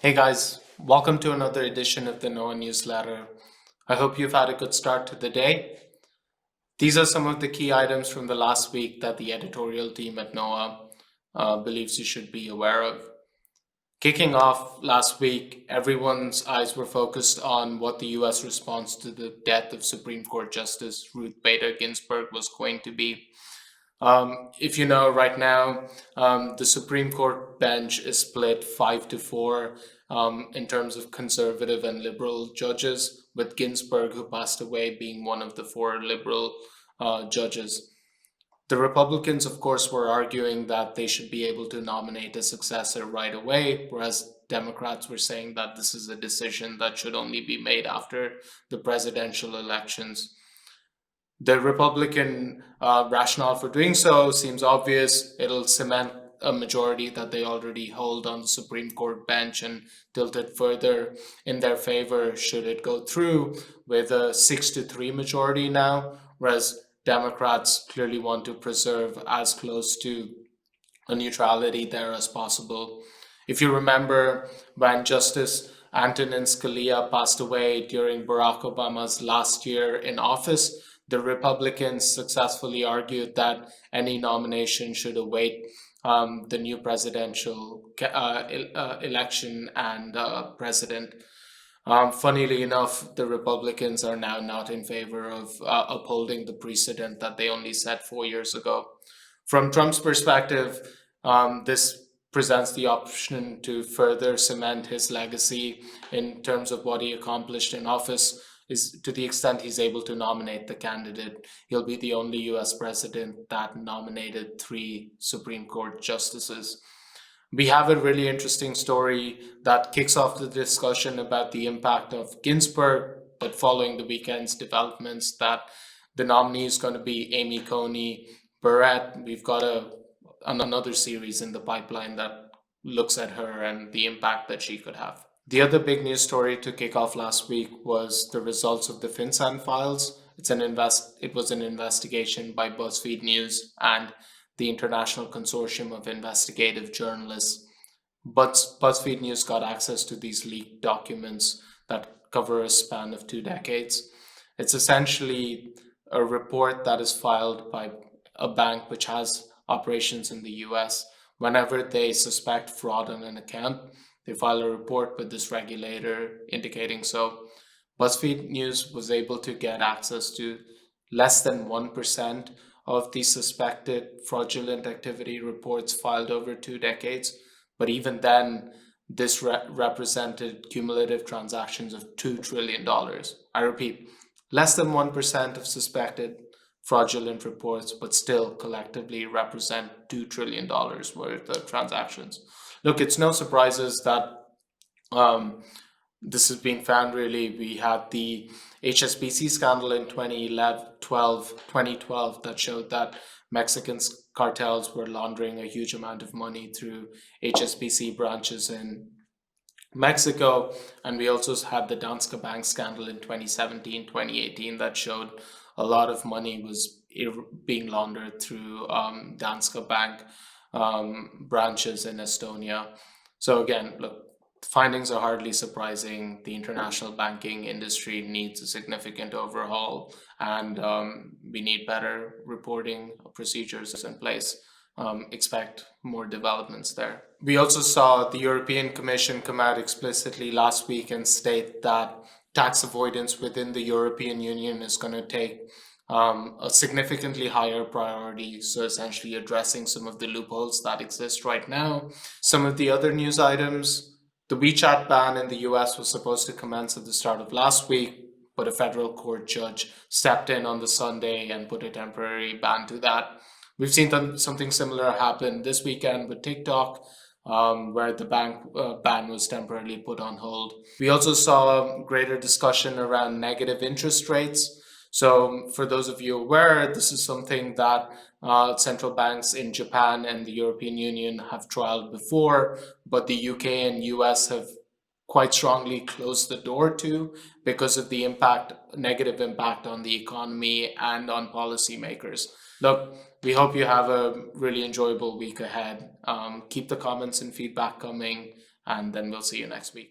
Hey guys, welcome to another edition of the NOAA newsletter. I hope you've had a good start to the day. These are some of the key items from the last week that the editorial team at NOAA believes you should be aware of. Kicking off last week, everyone's eyes were focused on what the US response to the death of Supreme Court Justice Ruth Bader Ginsburg was going to be. If you know, right now, the Supreme Court bench is split 5-4 in terms of conservative and liberal judges, with Ginsburg, who passed away, being one of the four liberal judges. The Republicans, of course, were arguing that they should be able to nominate a successor right away, whereas Democrats were saying that this is a decision that should only be made after the presidential elections. The Republican rationale for doing so seems obvious. It'll cement a majority that they already hold on the Supreme Court bench and tilt it further in their favor should it go through with a 6-3 majority now, whereas Democrats clearly want to preserve as close to a neutrality there as possible. If you remember, when Justice Antonin Scalia passed away during Barack Obama's last year in office, the Republicans successfully argued that any nomination should await the new presidential election and president. Funnily enough, the Republicans are now not in favor of upholding the precedent that they only set 4 years ago. From Trump's perspective, this presents the option to further cement his legacy in terms of what he accomplished in office. Is to the extent he's able to nominate the candidate, he'll be the only US president that nominated three Supreme Court justices. We have a really interesting story that kicks off the discussion about the impact of Ginsburg, but following the weekend's developments, that the nominee is going to be Amy Coney Barrett. We've got another series in the pipeline that looks at her and the impact that she could have. The other big news story to kick off last week was the results of the FinCEN Files. It was an investigation by BuzzFeed News and the International Consortium of Investigative Journalists. But BuzzFeed News got access to these leaked documents that cover a span of 2 decades. It's essentially a report that is filed by a bank which has operations in the US. Whenever they suspect fraud on an account, they file a report with this regulator indicating so. BuzzFeed News was able to get access to less than 1% of the suspected fraudulent activity reports filed over 2 decades. But even then, this represented cumulative transactions of $2 trillion. I repeat, less than 1% of suspected fraudulent reports, but still collectively represent $2 trillion worth of transactions. Look, it's no surprises that this is being found really. We had the HSBC scandal in 2012 that showed that Mexican cartels were laundering a huge amount of money through HSBC branches in Mexico. And we also had the Danske Bank scandal in 2017, 2018 that showed a lot of money was being laundered through Danske Bank branches in Estonia. So again, look, findings are hardly surprising. The international banking industry needs a significant overhaul, and we need better reporting procedures in place. Expect more developments there. We also saw the European Commission come out explicitly last week and state that tax avoidance within the European Union is going to take a significantly higher priority, so essentially addressing some of the loopholes that exist right now. Some of the other news items, the WeChat ban in the US was supposed to commence at the start of last week, but a federal court judge stepped in on the Sunday and put a temporary ban to that. We've seen something similar happen this weekend with TikTok, where the ban was temporarily put on hold. We also saw greater discussion around negative interest rates. So for those of you aware, this is something that central banks in Japan and the European Union have trialed before, but the UK and US have quite strongly closed the door to because of the negative impact on the economy and on policymakers. Look, we hope you have a really enjoyable week ahead. Keep the comments and feedback coming, and then we'll see you next week.